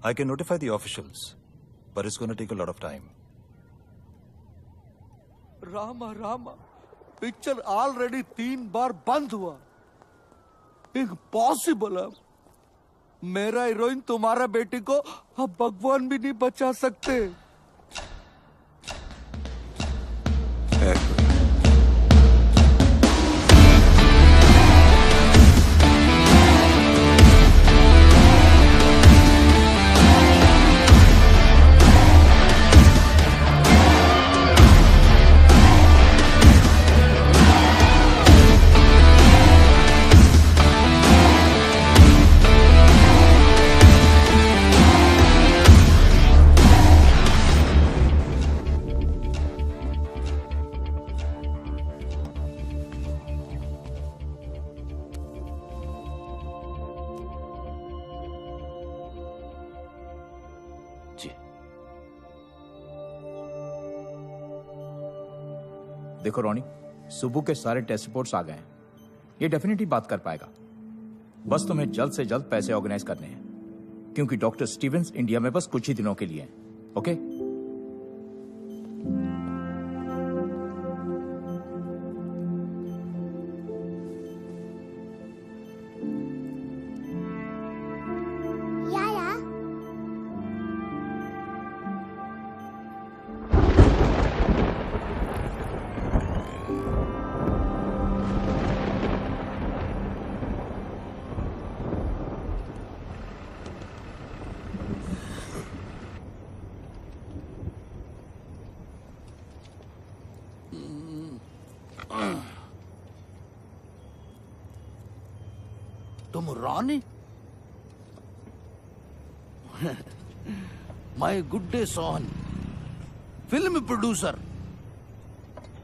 I can notify the officials, but it's going to take a lot of time. Rama picture already 3 बार बंद हुआ. Impossible है. मेरा heroine तुम्हारा बेटी को अब भगवान भी नहीं बचा सकते. देखो रोनी, सुबह के सारे टेस्ट रिपोर्ट्स आ गए हैं. ये डेफिनेटली बात कर पाएगा. बस तुम्हें जल्द से जल्द पैसे ऑर्गेनाइज करने हैं, क्योंकि डॉक्टर स्टीवेंस इंडिया में बस कुछ ही दिनों के लिए हैं. ओके? तुम Rani? My good day Sohan, film producer.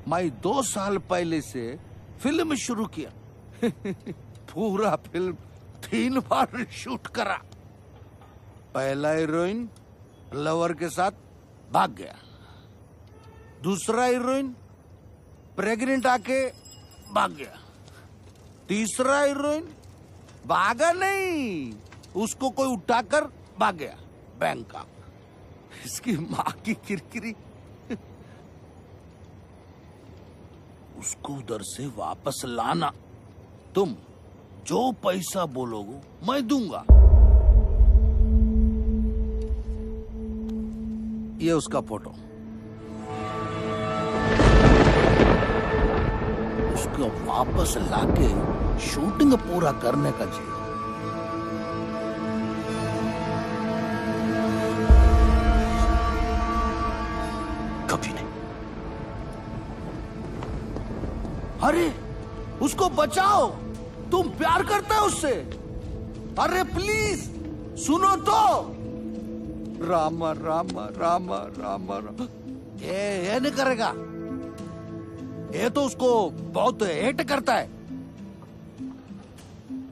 मैं 2 साल पहले से फिल्म शुरू किया. पूरा फिल्म 3 बार शूट करा. पहला हीरोइन लवर के साथ भाग गया. दूसरा हीरोइन प्रेग्नेंट आके भाग गया. तीसरा हीरोइन भागा नहीं, उसको कोई उठाकर भाग गया बैंकॉक. इसकी माँ की किरकिरी. उसको उधर से वापस लाना. तुम जो पैसा बोलोगे मैं दूंगा. ये उसका फोटो. उसको वापस लाके शूटिंग पूरा करने का चाहिए. कभी नहीं. अरे उसको बचाओ. तुम प्यार करते हो उससे. अरे प्लीज सुनो तो. रामा रामा रामा रामा रामा. ये नहीं करेगा. ये तो उसको बहुत हेट करता है.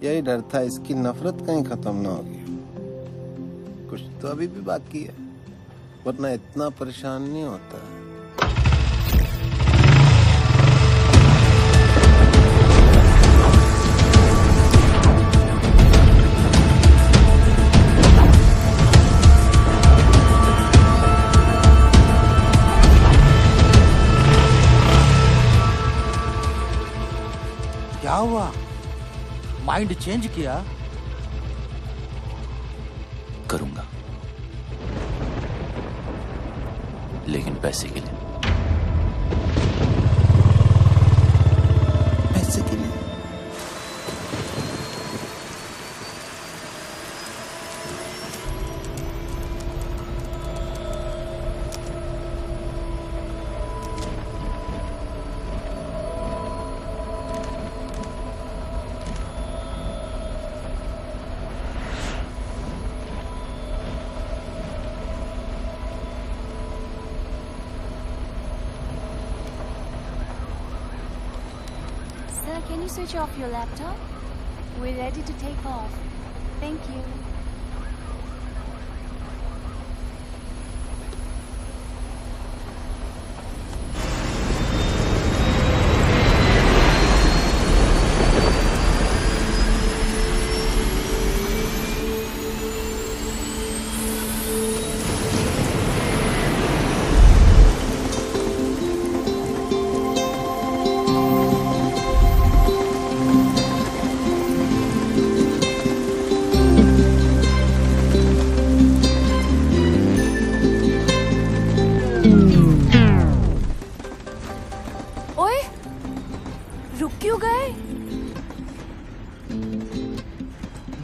यही डर था, इसकी नफरत कहीं खत्म ना होगी. कुछ तो अभी भी बाकी है, वरना इतना परेशान नहीं होता. क्या हुआ? माइंड चेंज किया? करूंगा, लेकिन पैसे के लिए. पैसे के लिए? Can you switch off your laptop? We're ready to take off. Thank you. ओए, रुक क्यों गए?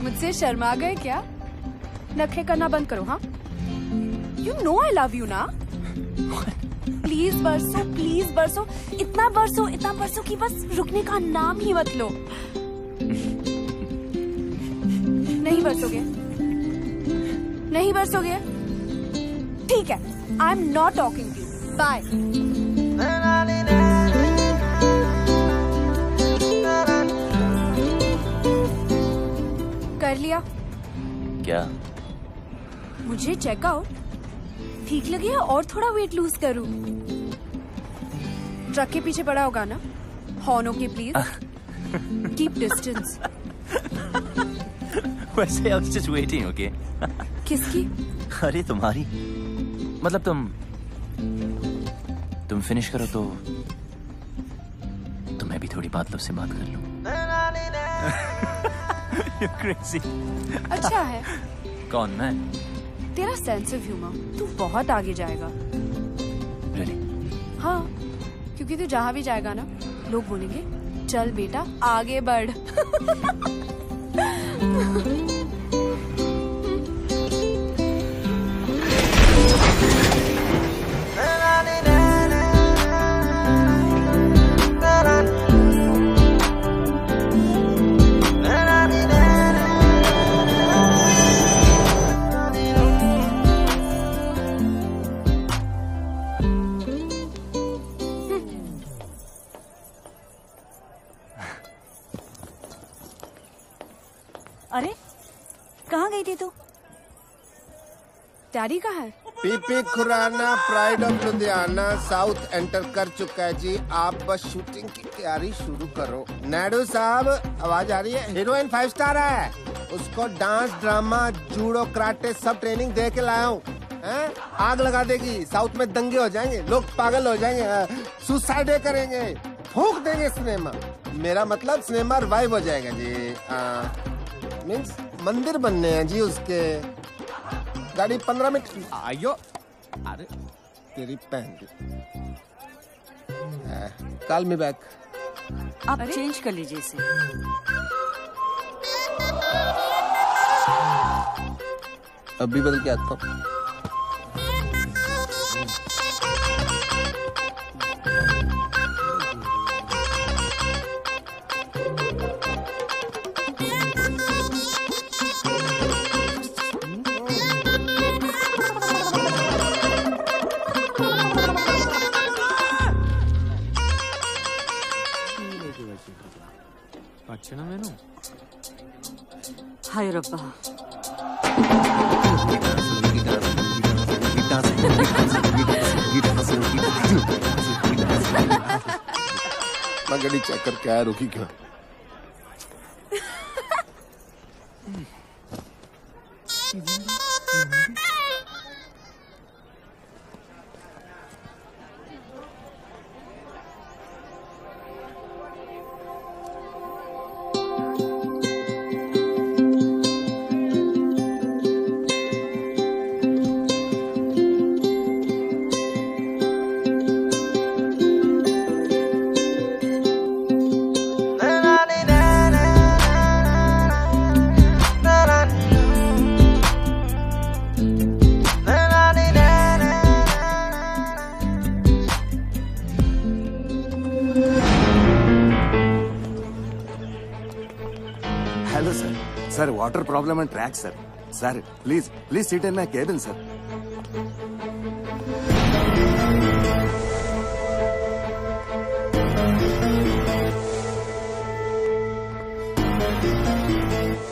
मुझसे शर्मा गए क्या? नखरे करना बंद करो, हाँ? You know I love you ना? प्लीज बरसो, इतना बरसो कि बस रुकने का नाम ही मत लो। नहीं बरसोगे? ठीक है, I am not talking to you, bye. कर लिया क्या? मुझे चेकआउट ठीक लगे या और थोड़ा वेट लूज करूं? ट्रक के पीछे पड़ा होगा ना? हॉर्न के प्लीज कीप डिस्टेंस। वैसे I was just waiting, okay? किसकी? अरे तुम्हारी, मतलब तुम फिनिश करो तो मैं भी थोड़ी बात से बात कर लूं। You're crazy। अच्छा है। कौन, मैं? तेरा सेंस ऑफ ह्यूमर तू बहुत आगे जाएगा। Really? हाँ, क्योंकि तू जहाँ भी जाएगा ना, लोग बोलेंगे चल बेटा आगे बढ़। अरे कहाँ गई थी तू? डैडी कहाँ है? PP Khurana pride of Ludhiana south enter कर चुका है जी। आप बस शूटिंग की तैयारी शुरू करो। नायडू साहब आवाज आ रही है? हीरोइन 5 स्टार है, उसको डांस ड्रामा जूडो कराटे सब ट्रेनिंग दे के लाया हूँ। आग लगा देगी, साउथ में दंगे हो जाएंगे, लोग पागल हो जाएंगे, सुसाइड करेंगे, फूंक देंगे सिनेमा। मेरा मतलब सिनेमा रिवाइव हो जाएगा जी। मीन्स मंदिर बनने हैं जी उसके। गाड़ी 15 मिनट। आयो, अरे तेरी पहन कॉल मी बैक। आप चेंज कर लीजिए इसे। अभी बदल के आता हूँ। हाय रब्बा। मैं गाड़ी चेक करके आया, रुकी क्यों? Hello, sir. Sir, water problem and track, sir. Sir, please sit in my cabin, sir.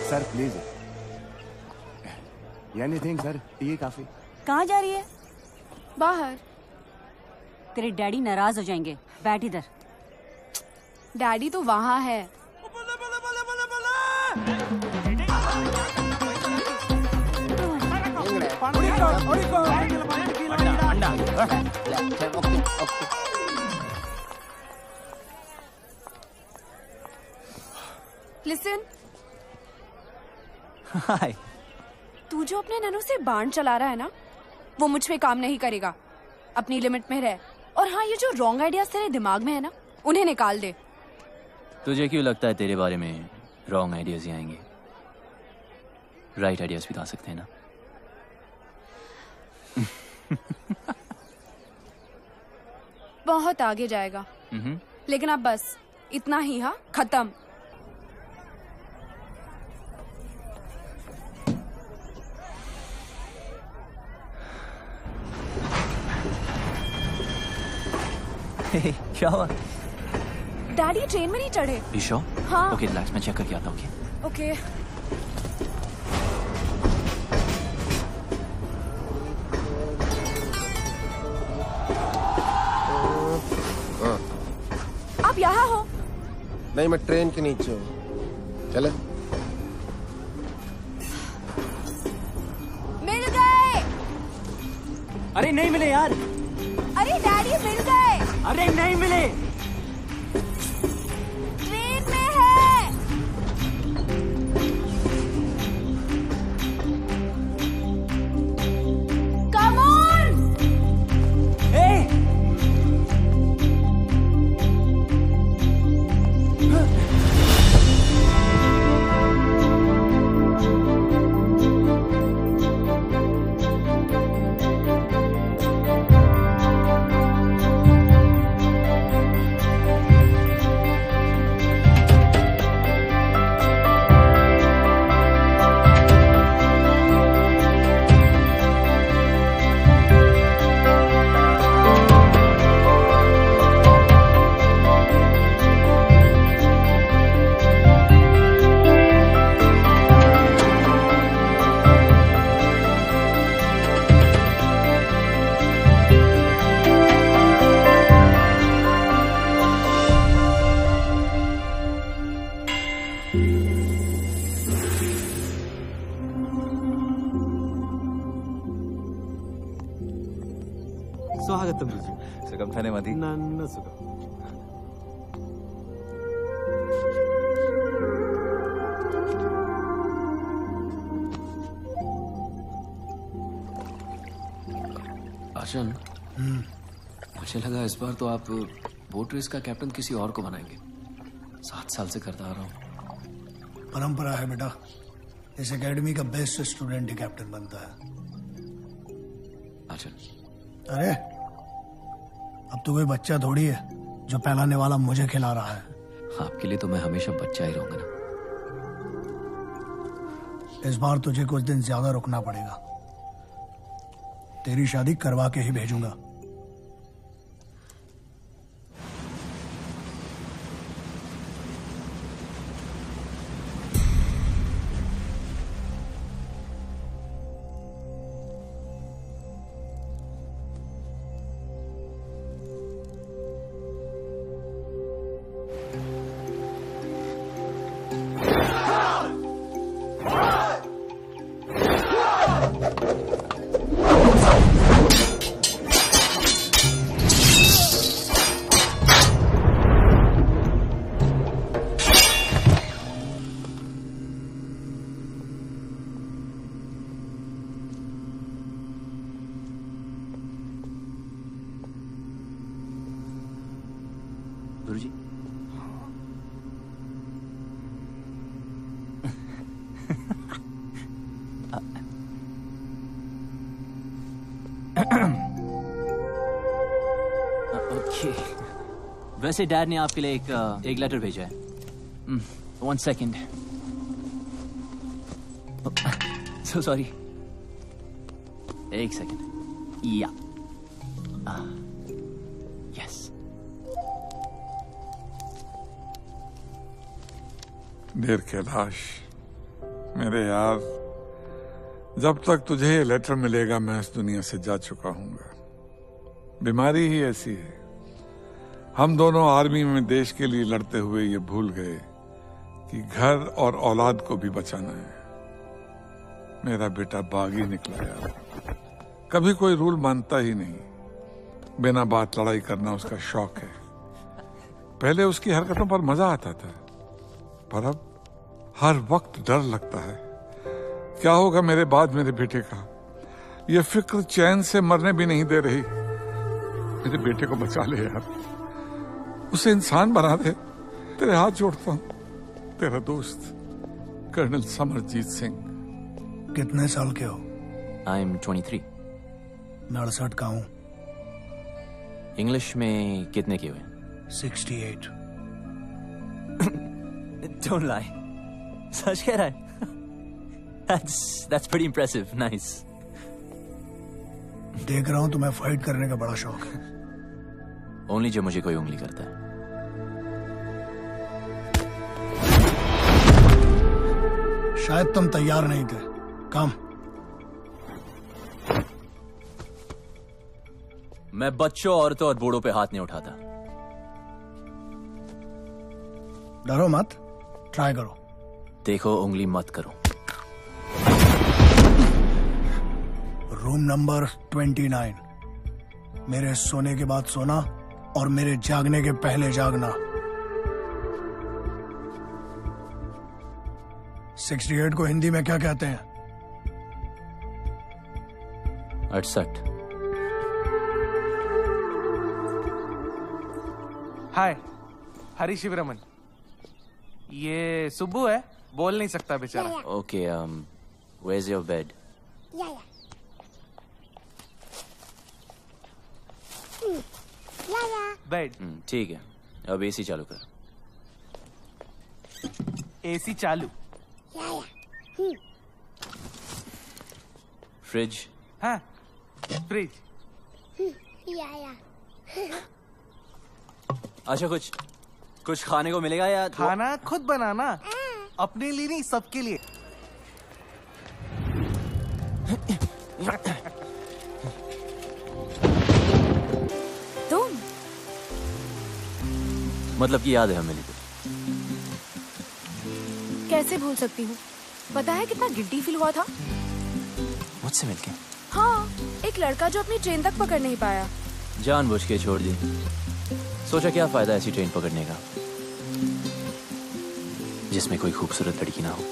Sir, please. Anything, sir? Tea, coffee? कहाँ जा रही है? बाहर। तेरे डैडी नाराज हो जाएंगे, बैठ इधर। डैडी तो वहाँ है। लिसन, हाय। तू जो अपने ननू से बाण चला रहा है ना, वो मुझ पे काम नहीं करेगा। अपनी लिमिट में रह। और हाँ, ये जो रॉन्ग आइडियाज तेरे दिमाग में है ना, उन्हें निकाल दे। तुझे क्यों लगता है तेरे बारे में रॉन्ग आइडियाज ही आएंगे? राइट आइडियाज भी तो आ सकते हैं ना। बहुत आगे जाएगा। लेकिन अब बस इतना ही। हाँ, खत्म। क्या हुआ? डैडी ट्रेन में नहीं चढ़े। ईशो? हाँ। ओके रिलैक्स, मैं चेक करके आता हूँ। ओके। आप यहाँ हो? नहीं, मैं ट्रेन के नीचे हूँ। चले? मिल गए। अरे नहीं मिले यार। अरे डैडी मिल गए। अरे नहीं मिले। ट्रेन में है। Come on. स्वागतम रुचि. सुगम धन्यवादी. ನನ್ನ ಸುಖ. आशन, मुझे लगा इस बार तो आप बोट रेस का कैप्टन किसी और को बनाएंगे. 7 साल से करता आ रहा हूँ. परंपरा है बेटा. इस एकेडमी का बेस्ट स्टूडेंट ही कैप्टन बनता है. आशन, अरे अब तो कोई बच्चा थोड़ी है जो पहलाने वाला मुझे खिला रहा है. आपके लिए तो मैं हमेशा बच्चा ही रहूंगा ना. इस बार तुझे कुछ दिन ज्यादा रुकना पड़ेगा. तेरी शादी करवा के ही भेजूंगा. गुरुजी. ओके. वैसे डैड ने आपके लिए एक लेटर भेजा है. 1 सेकेंड. So sorry. 1 सेकेंड. या. यस. देर कैलाश, मेरे यार, जब तक तुझे ये लेटर मिलेगा मैं इस दुनिया से जा चुका हूंगा. बीमारी ही ऐसी है. हम दोनों आर्मी में देश के लिए लड़ते हुए ये भूल गए कि घर और औलाद को भी बचाना है. मेरा बेटा बागी निकला यार. कभी कोई रूल मानता ही नहीं. बिना बात लड़ाई करना उसका शौक है. पहले उसकी हरकतों पर मजा आता था, पर अब हर वक्त डर लगता है. क्या होगा मेरे बाद मेरे बेटे का. ये फिक्र चैन से मरने भी नहीं दे रही. मेरे बेटे को बचा ले यार, उसे इंसान बना दे। तेरे हाथ जोड़ता हूँ। तेरा दोस्त कर्नल समरजीत सिंह। कितने साल के हो? I am 23। 69 का हूँ। इंग्लिश में कितने के हुए? 68। Don't lie. सच कह रहा है? That's pretty impressive. Nice. देख रहा हूँ तुम्हें फाइट करने का बड़ा शौक है। Only जब मुझे कोई उंगली करता है। शायद तुम तैयार नहीं थे। कम। मैं बच्चों, औरतों और बूढ़ों पे हाथ नहीं उठाता। डरो मत, ट्राई करो। देखो, उंगली मत करो। Room number 29। मेरे सोने के बाद सोना और मेरे जागने के पहले जागना। 68 को हिंदी में क्या कहते हैं? 68। हाय, हरी शिवरमन। ये सुब्बू है, बोल नहीं सकता बेचारा। Okay, where's your bed? Bed. ठीक है, अब एसी चालू कर। एसी चालू। फ्रिज। हाँ, फ्रिज। अच्छा, कुछ खाने को मिलेगा या खाना खुद बनाना, अपने लिए नहीं, सबके लिए। तुम मतलब कि याद है हमें? कैसे भूल सकती हूँ? पता है कितना गिल्टी फील हुआ था मुझसे मिलके? हाँ, एक लड़का जो अपनी ट्रेन तक पकड़ नहीं पाया। जानबूझ के छोड़ दी। सोचा क्या फायदा ऐसी ट्रेन पकड़ने का जिसमें कोई खूबसूरत लड़की ना हो।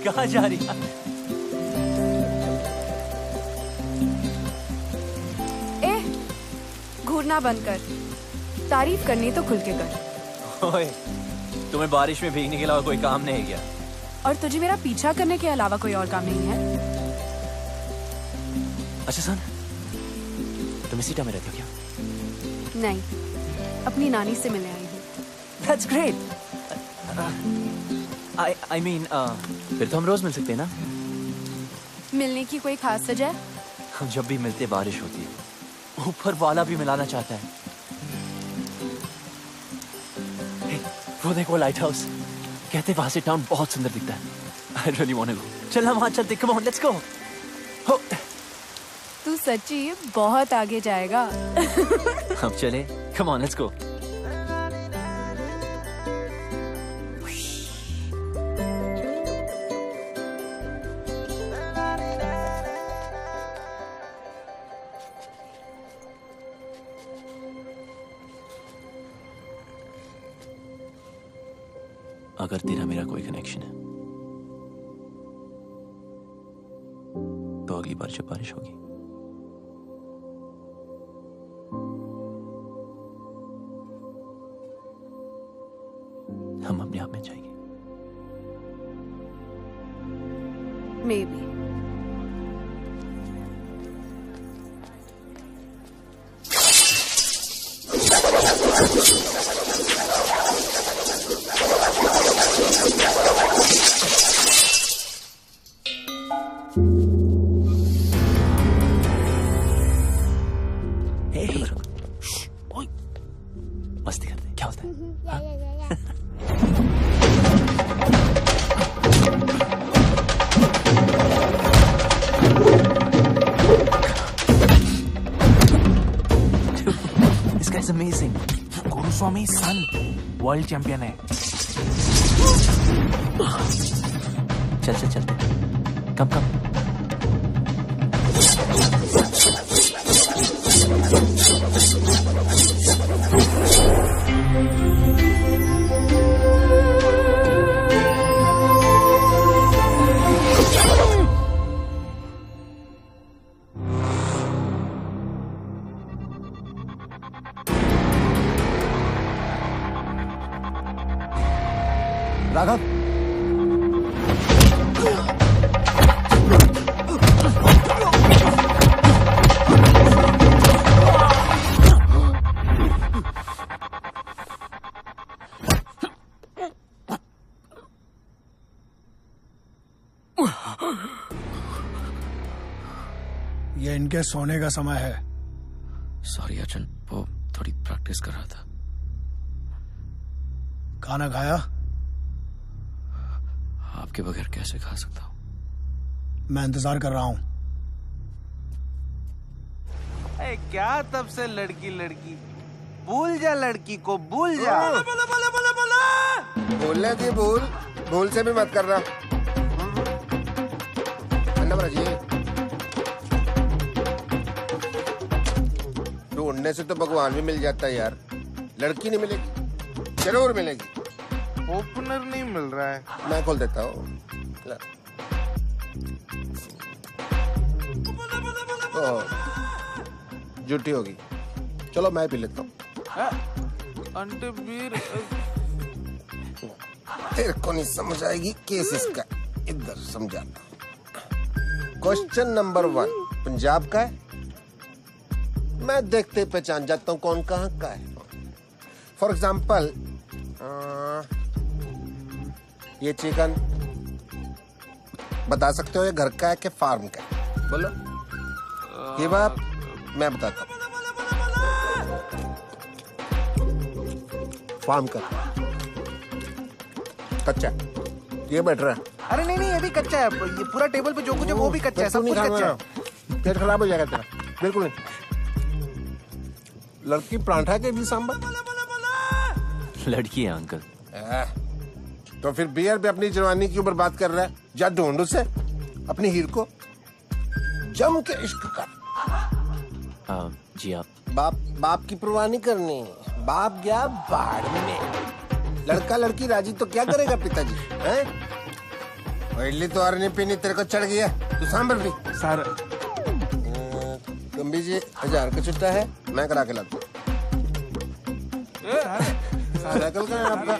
कहाँ जा रही? घूरना बंद कर, तारीफ करनी तो खुल के कर। ओए, तुम्हें बारिश में भीगने के अलावा कोई काम नहीं है क्या? और तुझे मेरा पीछा करने के अलावा कोई और काम नहीं है? अच्छा सुन, तुम इसी टाइम में रहते हो क्या? नहीं, अपनी नानी से मिलने आई हूँ। That's great. I mean, फिर तो हम रोज मिल सकते हैं ना? मिलने की कोई खास वजह? हम जब भी मिलते बारिश होती है, ऊपर वाला भी मिलाना चाहता है। Hey, वो देखो लाइट हाउस, कहते वहां से टाउन बहुत सुंदर दिखता है। I really want to go. चलना वहां चलते, come on, let's go. हो। तू सच्ची बहुत आगे जाएगा। अब चले, come on, let's go. अगर तेरा मेरा कोई कनेक्शन है तो अगली बार जब बारिश होगी हम अपने आप में जाएंगे। Maybe. मस्ती करते हैं, क्या होता है? This guy's amazing. Guruswamy son world champion है। चलते कम राघव, ये इनके सोने का समय है। सॉरी अर्जुन, वो थोड़ी प्रैक्टिस कर रहा था। खाना खाया? आपके बगैर कैसे खा सकता हूँ? मैं इंतजार कर रहा हूँ। क्या तब से लड़की लड़की, भूल जा लड़की को, भूल जा। भूलने की भूल से भी मत करना। नंबर जी, ढूंढने से तो भगवान भी मिल जाता है यार, लड़की नहीं मिलेगी, जरूर मिलेगी। ओपनर नहीं मिल रहा है, मैं खोल देता हूँ। झूठी होगी, चलो मैं पी लेता हूँ। अंटे बीर। तेरे को नहीं समझ आएगी केस इसका, इधर समझाता हूँ। क्वेश्चन नंबर 1 पंजाब का है। मैं देखते पहचान जाता हूँ कौन कहाँ का है। फॉर एग्जाम्पल, ये चिकन बता सकते हो ये घर का है कि फार्म का है? बोलो। ये बात मैं बताता हूँ, फार्म का कच्चा, ये बेटर है। अरे नहीं नहीं, ये भी कच्चा है, ये पूरा टेबल पे जो कुछ है वो भी कच्चा है, सब कुछ कच्चा है। पेट खराब हो जाएगा तेरा, बिल्कुल नहीं। लड़की परांठा के भी सांबर, लड़की है अंकल। तो फिर बियर पे अपनी जवानी की ऊपर बात कर रहा है? जा ढूंढ उसे अपनी हीर को, जम के इश्क कर। जी आप। बाप की परवाह नहीं करनी, बाप गया बाढ़ में। लड़का लड़की राजी तो क्या करेगा पिताजी, हैं? इडली तो और नहीं पीनी, तेरे को चढ़ गया, तू सांबर पी। सर गंभी जी 1000 का छुट्टा है, मैं करा के लाता हूँ। साइकिल का है आपका?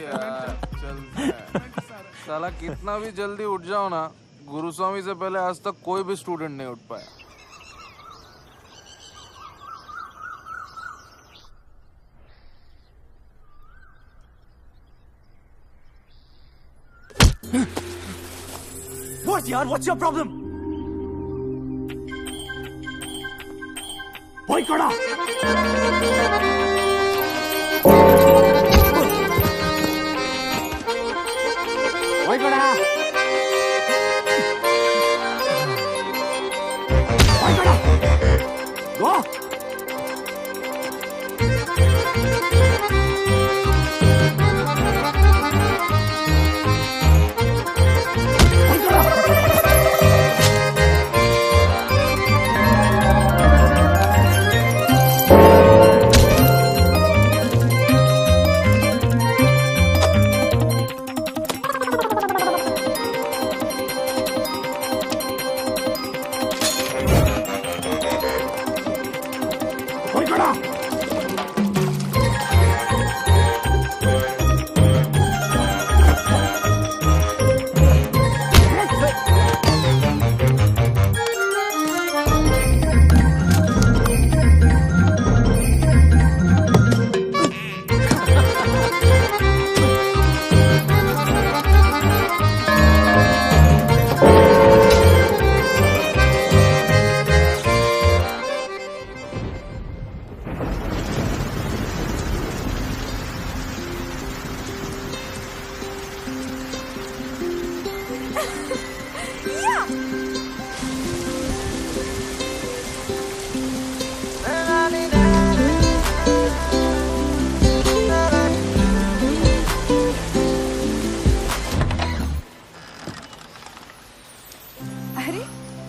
साला कितना भी जल्दी उठ जाओ ना, गुरुस्वामी से पहले आज तक कोई भी स्टूडेंट नहीं उठ पाया। What यार? What's your problem? वही खड़ा। वही खड़ा। वही खड़ा। गो।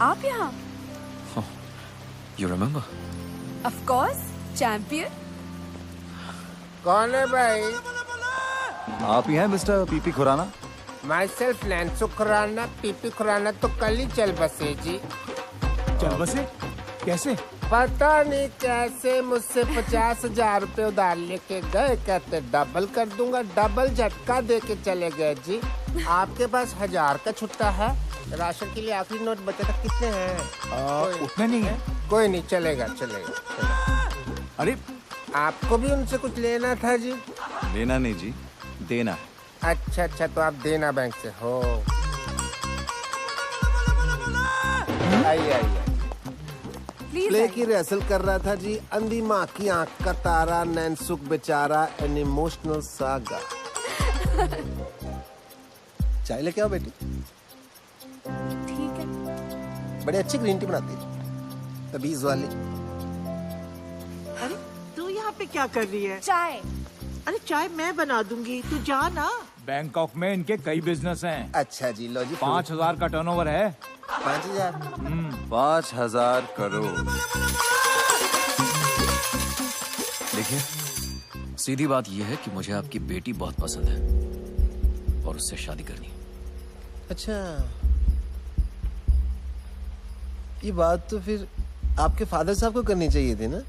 आप यहाँ? You remember? Of course, champion. कौन है भाई? आप ही हैं mister PP Khurana? Myself Lanso Khurana, PP Khurana तो कल ही चल बसे जी। चल बसे? कैसे? पता नहीं कैसे मुझसे 50,000 रुपए उधार लेके गए, कहते डबल कर दूंगा, डबल झटका दे के चले गए जी। आपके पास 1000 का छुट्टा है? राशन के लिए आखिरी नोट बचा था, कितने हैं? उतने नहीं है। कोई नहीं, चलेगा चलेगा। अरे आपको भी उनसे कुछ लेना था जी? लेना नहीं जी, देना। अच्छा अच्छा, तो आप देना बैंक से हो। आइए आइए। प्ले की रिहर्सल कर रहा था जी। अंधी माँ की आंख का तारा, नैनसुख बेचारा, एन इमोशनल सागा। चाय लेके आओ बेटी। ठीक है। बड़ी अच्छी ग्रीन टी बनाती है, तबीज वाली। अरे तू यहाँ पे क्या कर रही है? चाय। अरे चाय मैं बना दूंगी, तू जा ना। बैंकॉक में इनके कई बिजनेस हैं। अच्छा जी, लो जी। 5,000 का टर्नओवर है। 5,000? 5,000 करोड़। देखिए, सीधी बात यह है कि मुझे आपकी बेटी बहुत पसंद है और उससे शादी करनी है। अच्छा, ये बात तो फिर आपके फादर साहब को करनी चाहिए थी ना।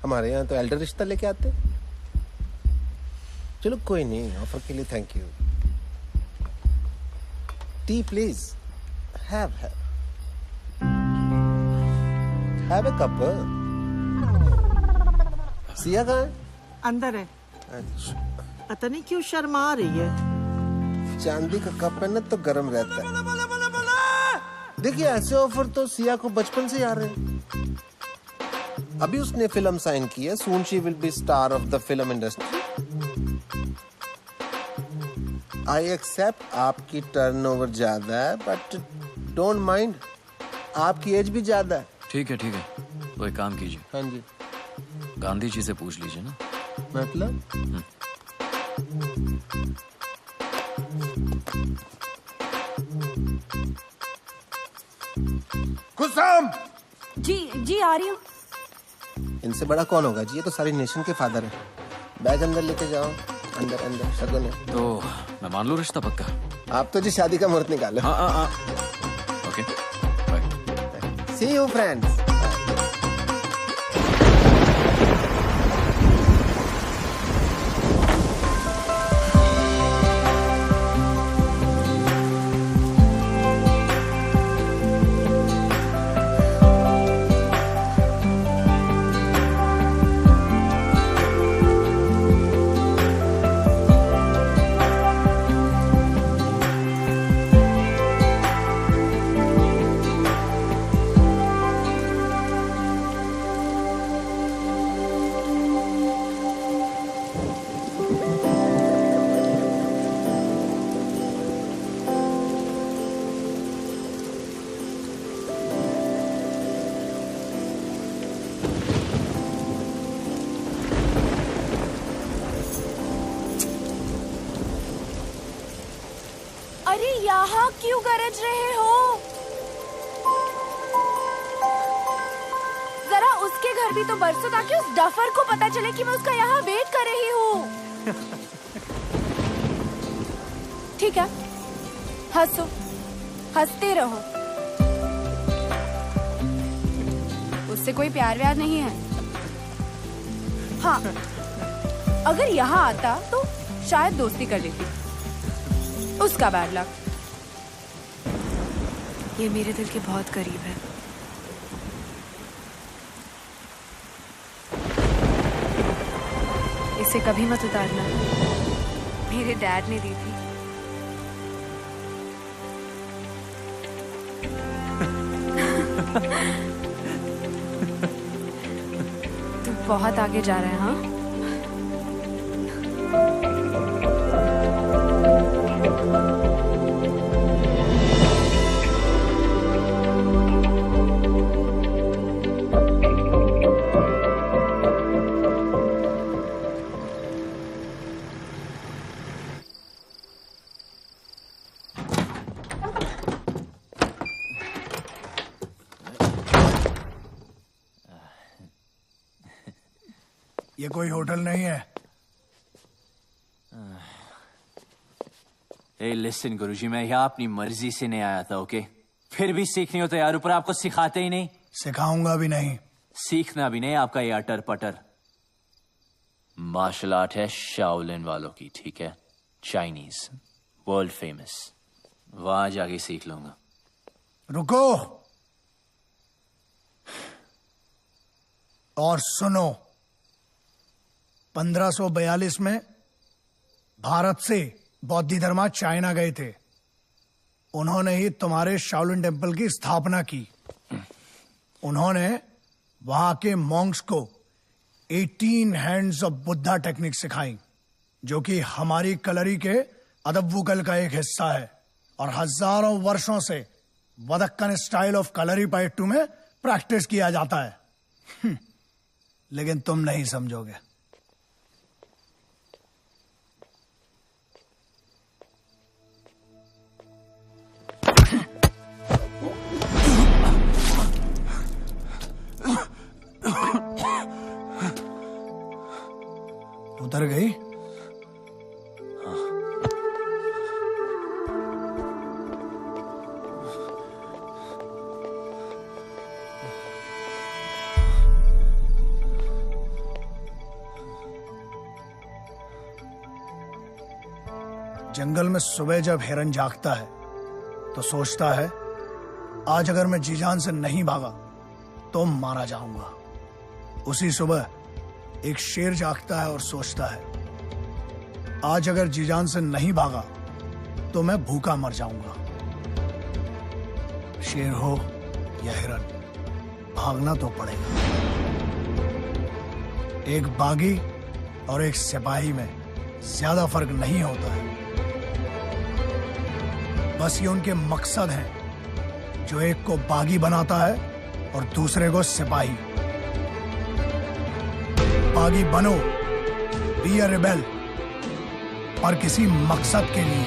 हमारे यहाँ तो एल्डर रिश्ता लेके आते। चलो कोई नहीं, ऑफर के लिए thank you. T please. Have a cup। Siya कहाँ है? अंदर है। अच्छा, पता नहीं क्यों शर्मा रही है। चांदी का कप है ना तो गर्म रहता है। देखिए, ऐसे ऑफर तो सिया को बचपन से आ रहे हैं। अभी उसने फिल्म साइन की है, soon she will be star of the film industry. I accept आपकी टर्नओवर ज्यादा है, बट डोंट माइंड, आपकी एज भी ज्यादा है। ठीक है ठीक है, तो एक काम कीजिए। हाँ जी। गांधी जी से पूछ लीजिए ना। मतलब? कुसुम! जी आ रही हूँ। इनसे बड़ा कौन होगा जी, ये तो सारी नेशन के फादर है। बैग अंदर लेके जाओ। अंदर अंदर शगुन है। तो मैं मान लूं रिश्ता पक्का? आप तो जी शादी का मुहूर्त निकालो। हाँ। Okay, bye. See you friends. अरे यहाँ क्यों गरज रहे हो? जरा उसके घर भी तो बरसो ताकि उस डफर को पता चले कि मैं उसका यहाँ वेट कर रही हूँ। ठीक है, हंसो, हंसते रहो। उससे कोई प्यार व्यार नहीं है। हाँ, अगर यहाँ आता तो शायद दोस्ती कर लेती। उसका बैड लक। ये मेरे दिल के बहुत करीब है। इसे कभी मत उतारना, मेरे डैड ने दी थी। तू बहुत आगे जा रहा है। हाँ, ये कोई होटल नहीं है। Hey, listen, गुरुजी, मैं यहाँ अपनी मर्जी से नहीं आया था, ओके? फिर भी सीखनी हो तो यार, ऊपर आपको सिखाते ही नहीं। सिखाऊंगा भी नहीं। सीखना भी नहीं आपका ये अटर पटर। मार्शल आर्ट है शाओलिन वालों की, ठीक है? Chinese, world famous. वहां जाके सीख लूंगा। रुको और सुनो। 1542 में भारत से बौद्ध धर्मा चाइना गए थे। उन्होंने ही तुम्हारे शाओलिन टेम्पल की स्थापना की। उन्होंने वहां के मॉन्क्स को 18 हैंड्स ऑफ बुद्धा टेक्निक सिखाई, जो कि हमारी कलरी के अदब्बुकल का एक हिस्सा है और हजारों वर्षों से वदक्कन स्टाइल ऑफ कलरी पाइट्टू में प्रैक्टिस किया जाता है। लेकिन तुम नहीं समझोगे। उतर गई? जंगल में सुबह जब हिरन जागता है तो सोचता है, आज अगर मैं जी जान से नहीं भागा तो मारा जाऊंगा। उसी सुबह एक शेर जागता है और सोचता है, आज अगर जी जान से नहीं भागा तो मैं भूखा मर जाऊंगा। शेर हो या हिरन, भागना तो पड़ेगा। एक बागी और एक सिपाही में ज्यादा फर्क नहीं होता है। बस ये उनके मकसद हैं, जो एक को बागी बनाता है और दूसरे को सिपाही। बागी बनो, बी अ रिबेल, पर किसी मकसद के लिए।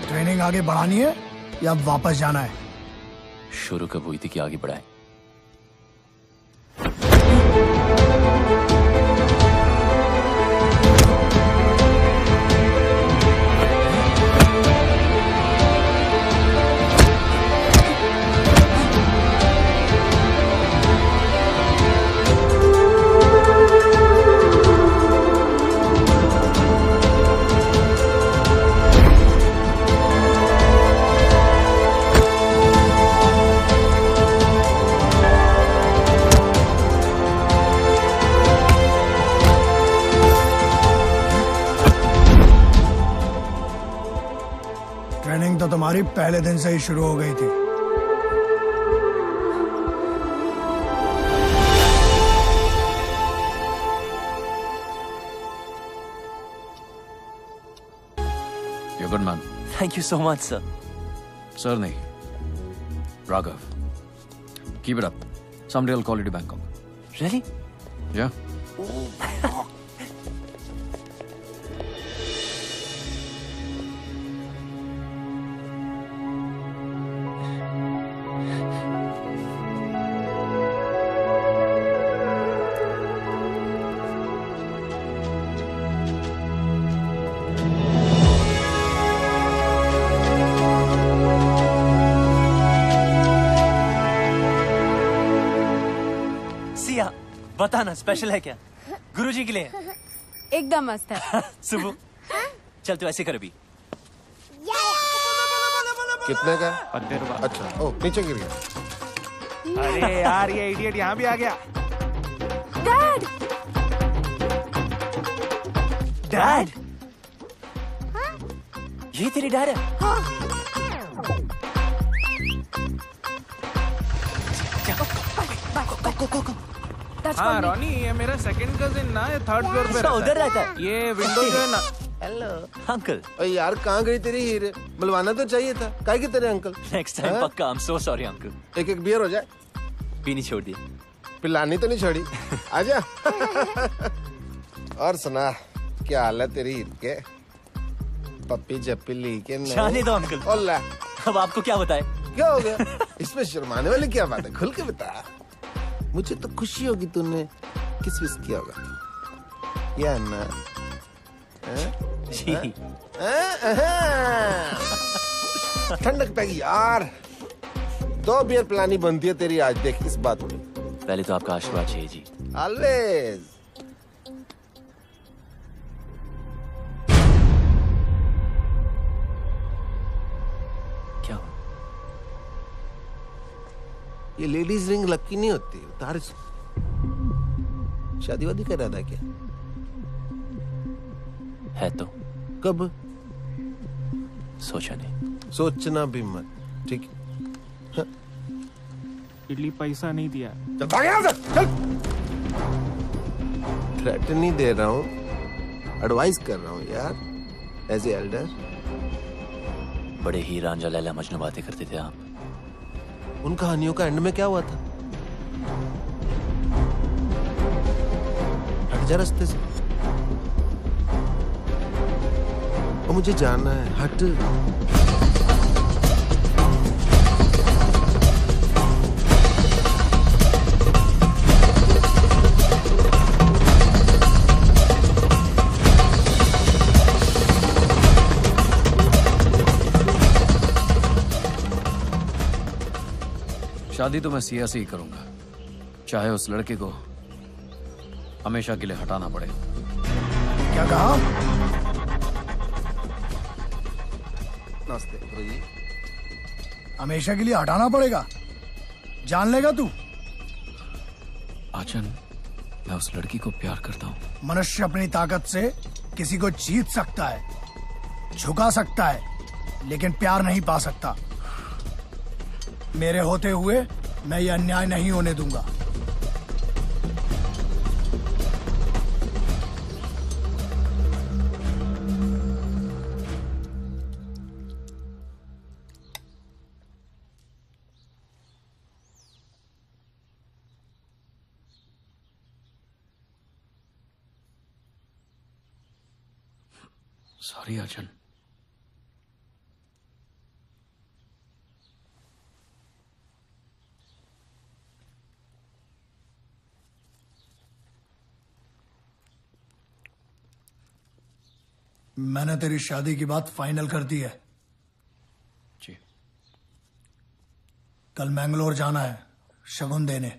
ट्रेनिंग आगे बढ़ानी है या वापस जाना है? शुरू कब हुई थी कि आगे बढ़ाए? ट्रेनिंग तो तुम्हारी पहले दिन से ही शुरू हो गई थी। You're good, man. Thank you so much, sir. Sir, nahi. Raghav. Keep it up. Someday I'll call you to Bangkok. Really? Yeah. Siya, बताना स्पेशल है क्या? गुरुजी के लिए? एकदम मस्त है। सुबह चल तू ऐसे कर अभी। कितने का? 50 रुपए। अच्छा, ओ नीचे गिर गया। अरे यार ये इडियट यहाँ भी आ गया। डैड! डैड? ये तेरी डैड है? हाँ रॉनी, ये मेरा सेकंड कजिन ना, ये थर्ड फ्लोर पे उधर रहता है। ये विंडो जो है ना। Hello uncle. अरे यार कहाँ गई तेरी हीरे? बुलवाना तो चाहिए था। काहे की तेरे अंकल? नेक्स्ट टाइम पक्का। I am so sorry uncle. एक बियर हो जाए। पीनी छोड़ दी। पिलानी तो नहीं छोड़ी। आजा। और सुना, क्या हाल है तेरी ईद के? पप्पी जप्पी ली के नहीं? जाने दो अंकल। ओला, अब आपको क्या बताए? क्या हो गया? इसमें शर्माने वाली क्या बात है? खुल के बता। मुझे तो खुशी होगी तूने किस विस किया होगा। या ना? जी। ठंडक पैगी यार। 2 बियर पिलानी बनती है तेरी, आज देख इस बात में। पहले तो आपका आशीर्वाद चाहिए जी। ऑलवेज। क्या ये लेडीज रिंग लकी नहीं होती, उतार इसे। शादी वादी कर रहा था क्या? है तो कब? सोचा नहीं। सोचना भी मत, ठीक है? हाँ। इडली पैसा नहीं दिया। चल भाग यहाँ से, चल। थ्रेट नहीं दे रहा हूँ, एडवाइस कर रहा हूँ यार, एज ए एल्डर। बड़े ही रांझा लैला मजनू बातें करते थे आप। उन कहानियों का एंड में क्या हुआ था? हट जा रास्ते से, और मुझे जाना है, हट। शादी तो मैं सिया से ही करूंगा, चाहे उस लड़के को हमेशा के लिए हटाना पड़े। क्या कहा? नमस्ते गुरुजी। हमेशा के लिए हटाना पड़ेगा? जान लेगा तू? आचन, मैं उस लड़की को प्यार करता हूँ। मनुष्य अपनी ताकत से किसी को जीत सकता है, झुका सकता है, लेकिन प्यार नहीं पा सकता। मेरे होते हुए मैं ये अन्याय नहीं होने दूंगा। सॉरी आचन। मैंने तेरी शादी की बात फाइनल कर दी है। जी। कल मैंगलोर जाना है शगुन देने।